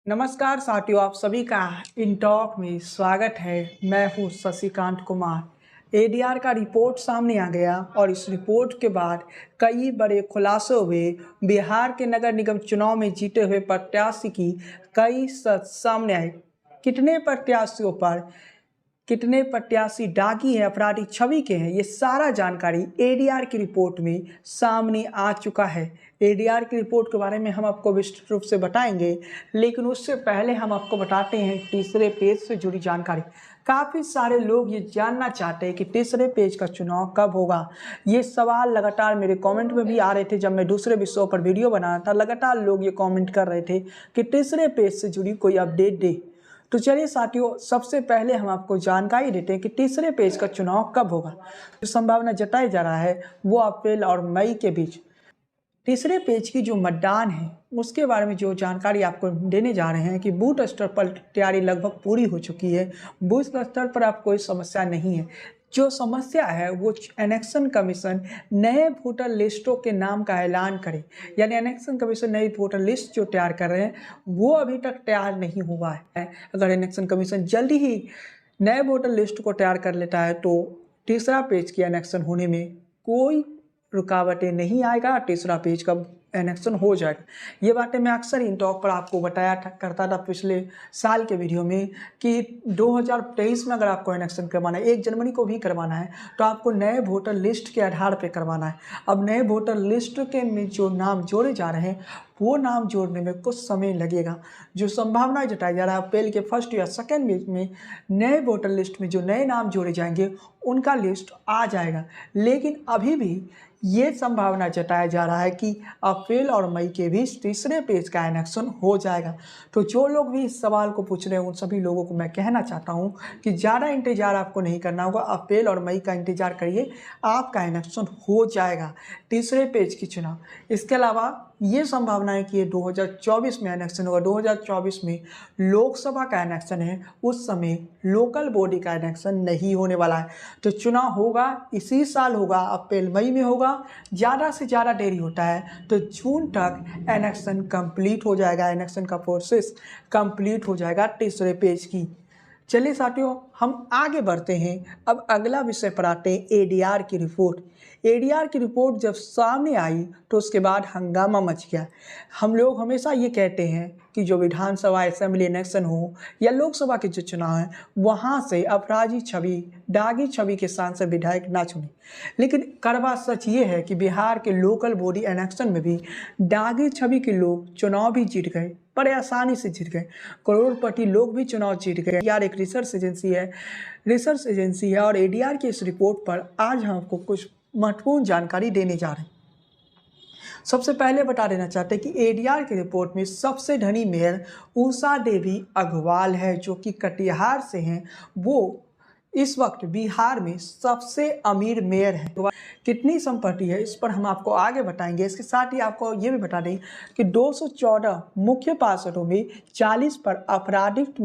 नमस्कार साथियों, आप सभी का इन टॉक में स्वागत है। मैं हूँ शशिकांत कुमार। एडीआर का रिपोर्ट सामने आ गया और इस रिपोर्ट के बाद कई बड़े खुलासे हुए। बिहार के नगर निगम चुनाव में जीते हुए प्रत्याशी की कई सच सामने आए। कितने प्रत्याशियों पर कितने प्रत्याशी दागी हैं, अपराधी छवि के हैं, ये सारा जानकारी एडीआर की रिपोर्ट में सामने आ चुका है। एडीआर की रिपोर्ट के बारे में हम आपको विस्तृत रूप से बताएंगे, लेकिन उससे पहले हम आपको बताते हैं तीसरे पेज से जुड़ी जानकारी। काफ़ी सारे लोग ये जानना चाहते हैं कि तीसरे पेज का चुनाव कब होगा। ये सवाल लगातार मेरे कमेंट में भी आ रहे थे। जब मैं दूसरे विषयों पर वीडियो बना रहा था, लगातार लोग ये कमेंट कर रहे थे कि तीसरे पेज से जुड़ी कोई अपडेट दे। तो चलिए साथियों, सबसे पहले हम आपको जानकारी देते हैं कि तीसरे पेज का चुनाव कब होगा। जो संभावना जताई जा रहा है वो अप्रैल और मई के बीच। तीसरे पेज की जो मतदान है उसके बारे में जो जानकारी आपको देने जा रहे हैं कि बूथ स्तर पर तैयारी लगभग पूरी हो चुकी है। बूथ स्तर पर आप कोई समस्या नहीं है। जो समस्या है वो इलेक्शन कमीशन नए वोटर लिस्टों के नाम का ऐलान करे, यानी इलेक्शन कमीशन नई वोटर लिस्ट जो तैयार कर रहे हैं वो अभी तक तैयार नहीं हुआ है। अगर इलेक्शन कमीशन जल्दी ही नए वोटर लिस्ट को तैयार कर लेता है तो तीसरा पेज की इलेक्शन होने में कोई रुकावटें नहीं आएगा। तीसरा पेज का इलेक्शन हो जाएगा। ये बातें मैं अक्सर इन टॉक पर आपको बताया करता था पिछले साल के वीडियो में कि 2023 में अगर आपको इलेक्शन करवाना है, 1 जनवरी को भी करवाना है, तो आपको नए वोटर लिस्ट के आधार पर करवाना है। अब नए वोटर लिस्ट के में जो नाम जोड़े जा रहे हैं वो नाम जोड़ने में कुछ समय लगेगा। जो संभावना जताई जा रहा है अप्रैल के फर्स्ट या सेकेंड वीक में नए वोटर लिस्ट में जो नए नाम जोड़े जाएंगे उनका लिस्ट आ जाएगा। लेकिन अभी भी ये संभावना जताया जा रहा है कि अप्रैल और मई के बीच तीसरे पेज का इलेक्शन हो जाएगा। तो जो लोग भी इस सवाल को पूछ रहे हैं उन सभी लोगों को मैं कहना चाहता हूं कि ज़्यादा इंतज़ार आपको नहीं करना होगा। अप्रैल और मई का इंतज़ार करिए, आपका इलेक्शन हो जाएगा। तीसरे पेज की चुनाव, इसके अलावा ये संभावना है कि ये 2024 में इलेक्शन होगा। 2024 में लोकसभा का इलेक्शन है, उस समय लोकल बॉडी का इलेक्शन नहीं होने वाला है। तो चुनाव होगा इसी साल होगा, अप्रैल मई में होगा। ज़्यादा से ज़्यादा देरी होता है तो जून तक इलेक्शन कंप्लीट हो जाएगा। इलेक्शन का प्रोसेस कंप्लीट हो जाएगा तीसरे पेज की। चलिए साथियों, हम आगे बढ़ते हैं। अब अगला विषय पर आते हैं एडीआर की रिपोर्ट। एडीआर की रिपोर्ट जब सामने आई तो उसके बाद हंगामा मच गया। हम लोग हमेशा ये कहते हैं कि जो विधानसभा असेंबली इलेक्शन हो या लोकसभा के जो चुनाव हैं वहाँ से अपराधी छवि, दागी छवि के सांसद विधायक ना चुने। लेकिन कड़वा सच ये है कि बिहार के लोकल बॉडी इलेक्शन में भी दागी छवि के लोग चुनाव भी जीत गए, बड़े आसानी से जीत गए। करोड़पति लोग भी चुनाव जीत गए। यार एक रिसर्च एजेंसी है और एडीआर की इस रिपोर्ट पर आज हम आपको कुछ महत्वपूर्ण जानकारी देने जा रहे हैं। सबसे पहले बता देना चाहते हैं कि एडीआर की रिपोर्ट में सबसे धनी मेयर उषा देवी अग्रवाल है, जो कि कटिहार से हैं। वो इस वक्त बिहार में सबसे अमीर मेयर है। कितनी संपत्ति है इस पर हम आपको आगे बताएंगे। इसके साथ ही आपको ये भी बता दें कि 214 मुख्य पार्षदों में 40 पर आपराधिक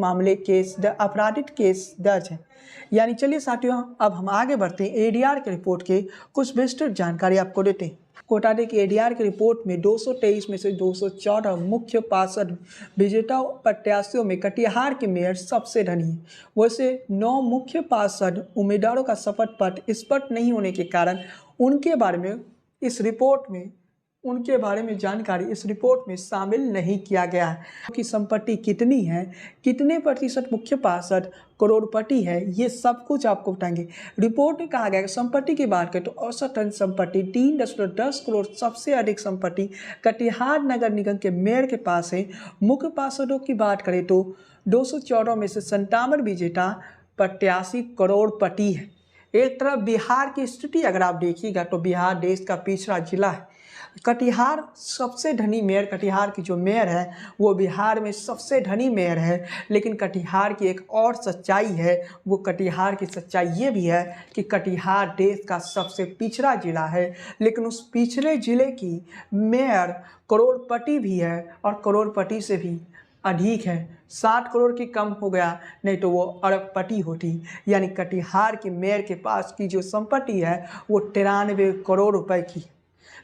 केस दर्ज है। यानी चलिए साथियों, अब हम आगे बढ़ते हैं। एडीआर की रिपोर्ट के कुछ विस्तृत जानकारी आपको देते हैं। कोटा के एडीआर की रिपोर्ट में 223 में से 214 मुख्य पार्षद विजेता प्रत्याशियों में कटिहार के मेयर सबसे धनी है। वैसे 9 मुख्य पार्षद उम्मीदवारों का शपथ पत्र स्पष्ट नहीं होने के कारण उनके बारे में जानकारी इस रिपोर्ट में शामिल नहीं किया गया है। कि संपत्ति कितनी है, कितने प्रतिशत मुख्य पार्षद करोड़पति है, ये सब कुछ आपको बताएंगे। रिपोर्ट में कहा गया कि संपत्ति की बात करें तो औसतन संपत्ति 3.10 करोड़ सबसे अधिक संपत्ति कटिहार नगर निगम के मेयर के पास है। मुख्य पार्षदों की बात करें तो 214 में से 57 विजेता प्रत्याशी करोड़पति है। एक तरफ बिहार की स्थिति अगर आप देखिएगा तो बिहार देश का पिछड़ा जिला है। कटिहार सबसे धनी मेयर, कटिहार की जो मेयर है वो बिहार में सबसे धनी मेयर है। लेकिन कटिहार की एक और सच्चाई है, वो कटिहार की सच्चाई ये भी है कि कटिहार देश का सबसे पिछड़ा जिला है। लेकिन उस पिछड़े जिले की मेयर करोड़पति भी है और करोड़पति से भी अधिक है। 60 करोड़ की कम हो गया, नहीं तो वो अरबपति होती। यानी कटिहार की मेयर के पास की जो संपत्ति है वो 93 करोड़ रुपए की।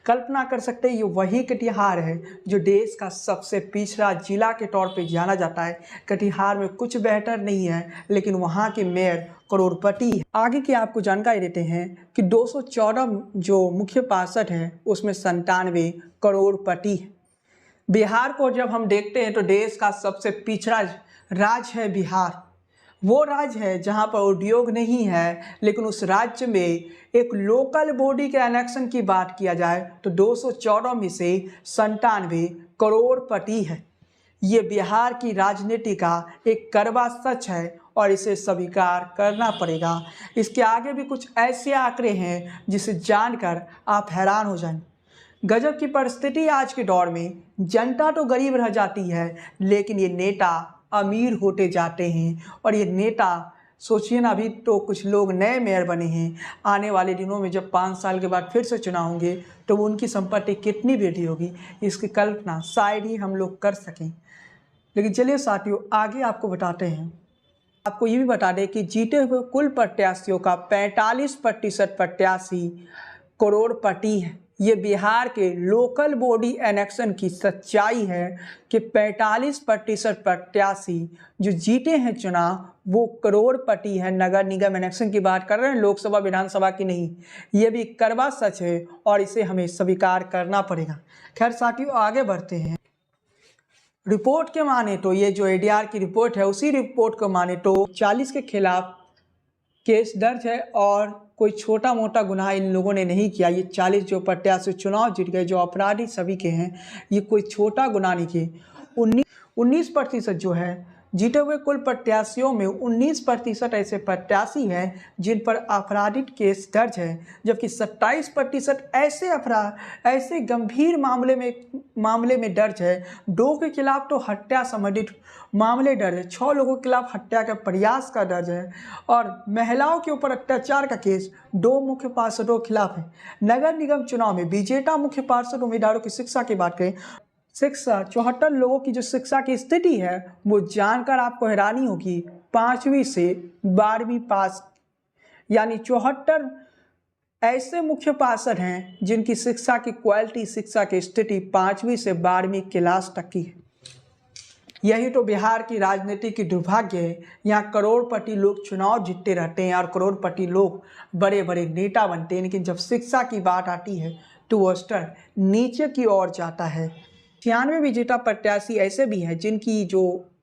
कल्पना कर सकते हैं ये वही कटिहार है जो देश का सबसे पिछड़ा जिला के तौर पे जाना जाता है। कटिहार में कुछ बेहतर नहीं है, लेकिन वहाँ के मेयर करोड़पति है। आगे की आपको जानकारी देते हैं कि 214 जो मुख्य पार्षद हैं उसमें 97 करोड़पति है। बिहार को जब हम देखते हैं तो देश का सबसे पिछड़ा राज्य है बिहार। वो राज्य है जहां पर उद्योग नहीं है, लेकिन उस राज्य में एक लोकल बॉडी के एनेक्शन की बात किया जाए तो 214 में से 97 करोड़पति है। ये बिहार की राजनीति का एक कड़वा सच है और इसे स्वीकार करना पड़ेगा। इसके आगे भी कुछ ऐसे आंकड़े हैं जिसे जानकर आप हैरान हो जाएंगे। गजब की परिस्थिति आज के दौर में, जनता तो गरीब रह जाती है लेकिन ये नेता अमीर होते जाते हैं। और ये नेता सोचिए ना, अभी तो कुछ लोग नए मेयर बने हैं, आने वाले दिनों में जब 5 साल के बाद फिर से चुनाव होंगे तो उनकी संपत्ति कितनी वृद्धि होगी, इसकी कल्पना शायद ही हम लोग कर सकें। लेकिन चलिए साथियों, आगे आपको बताते हैं। आपको ये भी बता दें कि जीते हुए कुल प्रत्याशियों का 45% प्रत्याशी करोड़पति है। ये बिहार के लोकल बॉडी इलेक्शन की सच्चाई है कि 45% प्रत्याशी जो जीते हैं चुनाव वो करोड़पति है। नगर निगम इलेक्शन की बात कर रहे हैं, लोकसभा विधानसभा की नहीं। ये भी कड़वा सच है और इसे हमें स्वीकार करना पड़ेगा। खैर साथियों, आगे बढ़ते हैं। रिपोर्ट के माने तो ये जो एडीआर की रिपोर्ट है, उसी रिपोर्ट को माने तो 40 के खिलाफ केस दर्ज है और कोई छोटा मोटा गुनाह इन लोगों ने नहीं किया। ये 40 जो प्रत्याशी चुनाव जीत गए, जो अपराधी सभी के हैं, ये कोई छोटा गुनाह नहीं किए। 19% जो है जीते हुए कुल प्रत्याशियों में 19% ऐसे प्रत्याशी हैं जिन पर आपराधिक केस दर्ज है, जबकि 27% ऐसे गंभीर मामले में दर्ज है। 2 के खिलाफ तो हत्या संबंधित मामले दर्ज है, 6 लोगों के खिलाफ हत्या का प्रयास का दर्ज है और महिलाओं के ऊपर अत्याचार का केस 2 मुख्य पार्षदों के खिलाफ है। नगर निगम चुनाव में विजेता मुख्य पार्षद उम्मीदवारों की शिक्षा की बात करें, शिक्षा 74 लोगों की जो शिक्षा की स्थिति है वो जानकर आपको हैरानी होगी। 5वीं से 12वीं पास, यानी 74 ऐसे मुख्य पार्षद हैं जिनकी शिक्षा की क्वालिटी, शिक्षा की स्थिति 5वीं से 12वीं क्लास तक की है। यही तो बिहार की राजनीति की दुर्भाग्य है। यहाँ करोड़पति लोग चुनाव जीतते रहते हैं और करोड़पति लोग बड़े बड़े नेता बनते हैं, लेकिन जब शिक्षा की बात आती है तो वो स्तर नीचे की ओर जाता है। 96 विजेता प्रत्याशी ऐसे भी हैं जिनकी जो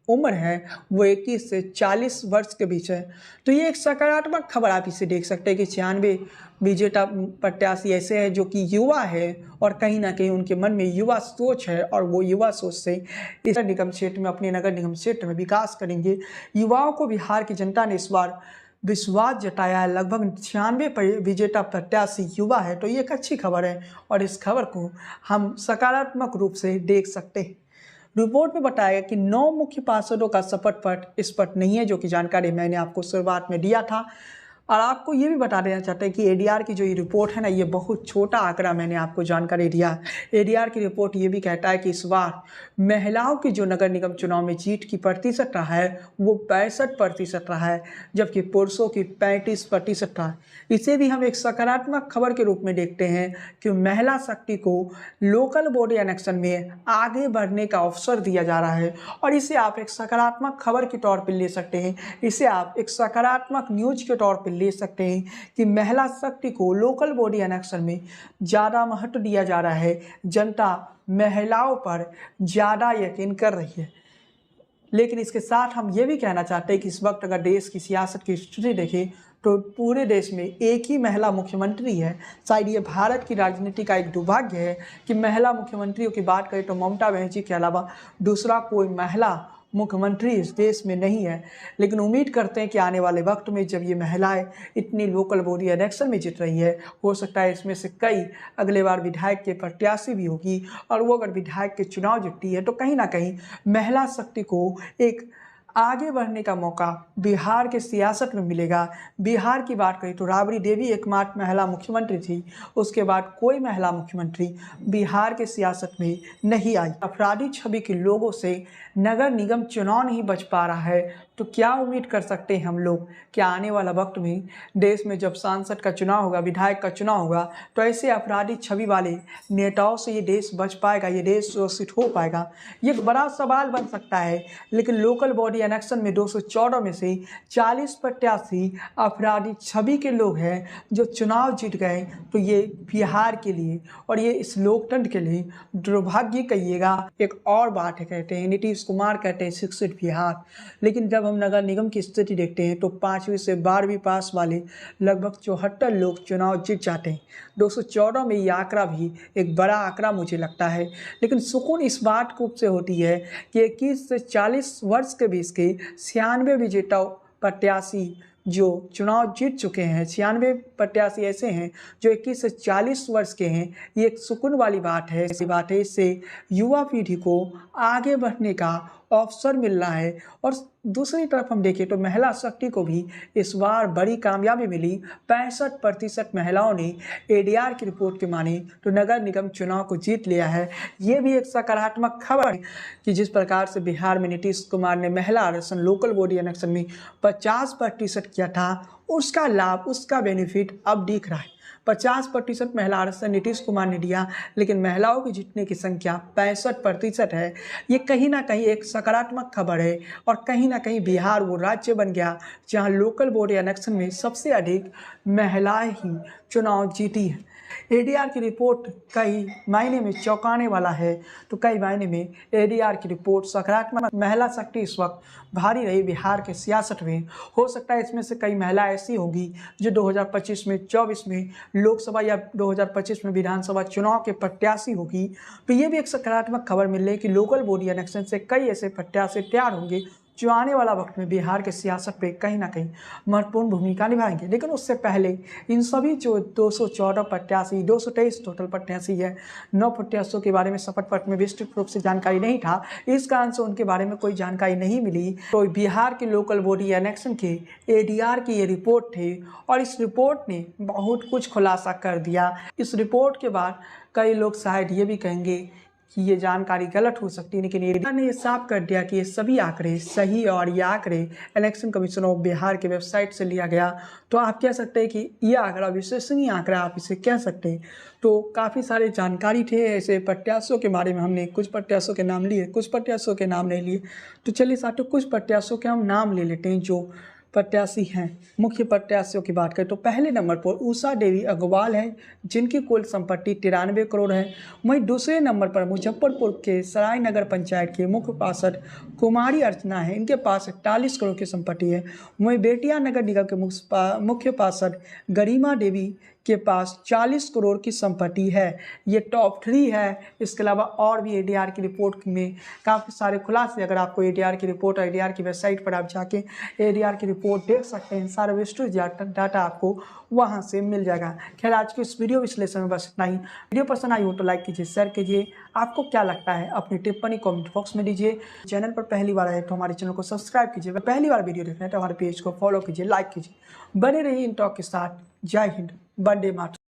उम्र है वो 21 से 40 वर्ष के बीच है। तो ये एक सकारात्मक खबर आप इसे देख सकते हैं कि 96 विजेता प्रत्याशी ऐसे हैं जो कि युवा है और कहीं ना कहीं उनके मन में युवा सोच है और वो युवा सोच से इस निगम क्षेत्र में, अपने नगर निगम क्षेत्र में विकास करेंगे। युवाओं को बिहार की जनता ने इस बार विश्वास जताया है। लगभग 96 विजेता प्रत्याशी युवा है, तो ये एक अच्छी खबर है और इस खबर को हम सकारात्मक रूप से देख सकते हैं। रिपोर्ट में बताया गया कि 9 मुख्य पार्षदों का शपथ पत्र स्पष्ट नहीं है, जो कि जानकारी मैंने आपको शुरुआत में दिया था। और आपको ये भी बता देना चाहते हैं कि एडीआर की जो ये रिपोर्ट है ना, ये बहुत छोटा आंकड़ा मैंने आपको जानकारी दिया। एडीआर की रिपोर्ट ये भी कहता है कि इस बार महिलाओं की जो नगर निगम चुनाव में जीत की प्रतिशत रहा है वो 65% रहा है, जबकि पुरुषों की 35% रहा। इसे भी हम एक सकारात्मक खबर के रूप में देखते हैं कि महिला शक्ति को लोकल बॉडी इलेक्शन में आगे बढ़ने का अवसर दिया जा रहा है और इसे आप एक सकारात्मक खबर के तौर पर ले सकते हैं। इसे आप एक सकारात्मक न्यूज के तौर पर ले सकते हैं कि महिला शक्ति को लोकल बॉडी इलेक्शन में ज़्यादा महत्व दिया जा रहा है। जनता महिलाओं पर ज़्यादा यकीन कर रही है। लेकिन इसके साथ हम ये भी कहना चाहते हैं कि इस वक्त अगर देश की सियासत की स्थिति देखें तो पूरे देश में एक ही महिला मुख्यमंत्री है। शायद ये भारत की राजनीति का एक दुर्भाग्य है कि महिला मुख्यमंत्रियों की बात करें तो ममता बनर्जी के अलावा दूसरा कोई महिला मुख्यमंत्री इस देश में नहीं है। लेकिन उम्मीद करते हैं कि आने वाले वक्त में जब ये महिलाएं इतनी लोकल बॉडी इलेक्शन में जीत रही है, हो सकता है इसमें से कई अगले बार विधायक के प्रत्याशी भी होगी और वो अगर विधायक के चुनाव जीतती है तो कहीं ना कहीं महिला शक्ति को एक आगे बढ़ने का मौका बिहार के सियासत में मिलेगा। बिहार की बात करें तो राबड़ी देवी एकमात्र महिला मुख्यमंत्री थी, उसके बाद कोई महिला मुख्यमंत्री बिहार के सियासत में नहीं आई। अपराधी छवि के लोगों से नगर निगम चुनाव नहीं बच पा रहा है तो क्या उम्मीद कर सकते हैं हम लोग कि आने वाला वक्त में देश में जब सांसद का चुनाव होगा, विधायक का चुनाव होगा, तो ऐसे आपराधिक छवि वाले नेताओं से ये देश बच पाएगा, ये देश सुरक्षित हो पाएगा? ये एक बड़ा सवाल बन सकता है। लेकिन लोकल बॉडी इलेक्शन में 214 में से 40 प्रत्याशी आपराधिक छवि के लोग हैं जो चुनाव जीत गए। तो ये बिहार के लिए और ये इस लोकतंत्र के लिए दुर्भाग्य कहिएगा। एक और बात है, कहते हैं नीतीश कुमार कहते हैं शिक्षित बिहार, लेकिन जब हम नगर निगम की स्थिति देखते हैं तो 5वीं से 12वीं पास वाले लगभग 74 लोग चुनाव जीत जाते हैं। 214 में ये आंकड़ा भी एक बड़ा आंकड़ा मुझे लगता है। लेकिन सुकून इस बात को से होती है कि 21 से 40 वर्ष के बीच के 96 विजेता प्रत्याशी जो चुनाव जीत चुके हैं, 96 प्रत्याशी ऐसे हैं जो 21 से 40 वर्ष के हैं। ये एक सुकून वाली बात है। ऐसी बात है, इससे युवा पीढ़ी को आगे बढ़ने का अवसर मिल रहा है। और दूसरी तरफ हम देखें तो महिला शक्ति को भी इस बार बड़ी कामयाबी मिली। 65% महिलाओं ने एडीआर की रिपोर्ट के माने तो नगर निगम चुनाव को जीत लिया है। ये भी एक सकारात्मक खबर है कि जिस प्रकार से बिहार में नीतीश कुमार ने महिला आरक्षण लोकल बॉडी इलेक्शन में 50% किया था, उसका लाभ, उसका बेनिफिट अब दिख रहा है। 50% महिला आरक्षण नीतीश कुमार ने दिया, लेकिन महिलाओं की जीतने की संख्या 65% है। ये कहीं ना कहीं एक सकारात्मक खबर है और कहीं ना कहीं बिहार वो राज्य बन गया जहां लोकल बॉडी इलेक्शन में सबसे अधिक महिलाएं ही चुनाव जीती हैं। एडीआर की रिपोर्ट कई मायने में चौंकाने वाला है, तो कई मायने में एडीआर की रिपोर्ट सकारात्मक। महिला शक्ति इस वक्त भारी रही बिहार के सियासत में। हो सकता है इसमें से कई महिला ऐसी होंगी जो 2025 में, 24 में लोकसभा या 2025 में विधानसभा चुनाव के प्रत्याशी होगी। तो ये भी एक सकारात्मक खबर मिल रही है कि लोकल बॉडी इलेक्शन से कई ऐसे प्रत्याशी तैयार होंगे जो आने वाला वक्त में बिहार के सियासत पे कहीं ना कहीं महत्वपूर्ण भूमिका निभाएंगे। लेकिन उससे पहले इन सभी जो 214 प्रत्याशी, 223 टोटल प्रत्याशी है, 9 प्रत्याशियों के बारे में शपथ पत्र में विस्तृत रूप से जानकारी नहीं था, इस कारण से उनके बारे में कोई जानकारी नहीं मिली। तो बिहार के लोकल बॉडी इलेक्शन के एडीआर की ये रिपोर्ट थी और इस रिपोर्ट ने बहुत कुछ खुलासा कर दिया। इस रिपोर्ट के बाद कई लोग शायद ये भी कहेंगे कि ये जानकारी गलत हो सकती है, लेकिन एडीआर ने ये साफ कर दिया कि ये सभी आंकड़े सही और ये आंकड़े इलेक्शन कमीशन ऑफ बिहार के वेबसाइट से लिया गया। तो आप कह सकते हैं कि ये आंकड़ा विश्वसनीय आंकड़ा, आप इसे कह सकते हैं। तो काफ़ी सारे जानकारी थे ऐसे प्रत्याशियों के बारे में। हमने कुछ प्रत्याशियों के नाम लिए, कुछ प्रत्याशियों के नाम नहीं लिए। तो चलिए साथियों, कुछ प्रत्याशियों के हम नाम ले लेते हैं जो प्रत्याशी हैं। मुख्य प्रत्याशियों की बात करें तो पहले नंबर पर उषा देवी अग्रवाल हैं, जिनकी कुल संपत्ति 93 करोड़ है। वहीं दूसरे नंबर पर मुजफ्फरपुर के सराय नगर पंचायत के मुख्य पार्षद कुमारी अर्चना है, इनके पास 41 करोड़ की संपत्ति है। वहीं बेटिया नगर निगम के मुख्य पार्षद गरिमा देवी के पास 40 करोड़ की संपत्ति है। ये टॉप 3 है। इसके अलावा और भी एडीआर की रिपोर्ट में काफ़ी सारे खुलासे, अगर आपको एडीआर की रिपोर्ट और एडीआर की वेबसाइट पर आप जाके एडीआर की रिपोर्ट देख सकते हैं। सारा विस्तृत डाटा आपको वहां से मिल जाएगा। खैर, आज के इस वीडियो विश्लेषण में बस इतना ही। वीडियो पसंद आई हो तो लाइक कीजिए, शेयर कीजिए। आपको क्या लगता है अपनी टिप्पणी कमेंट बॉक्स में दीजिए। चैनल पर पहली बार आए तो हमारे चैनल को सब्सक्राइब कीजिए। पहली बार वीडियो देख रहे हैं तो हमारे पेज को फॉलो कीजिए, लाइक कीजिए। बने रहिए इन टॉक के साथ। जय हिंद, वंदे मातरम।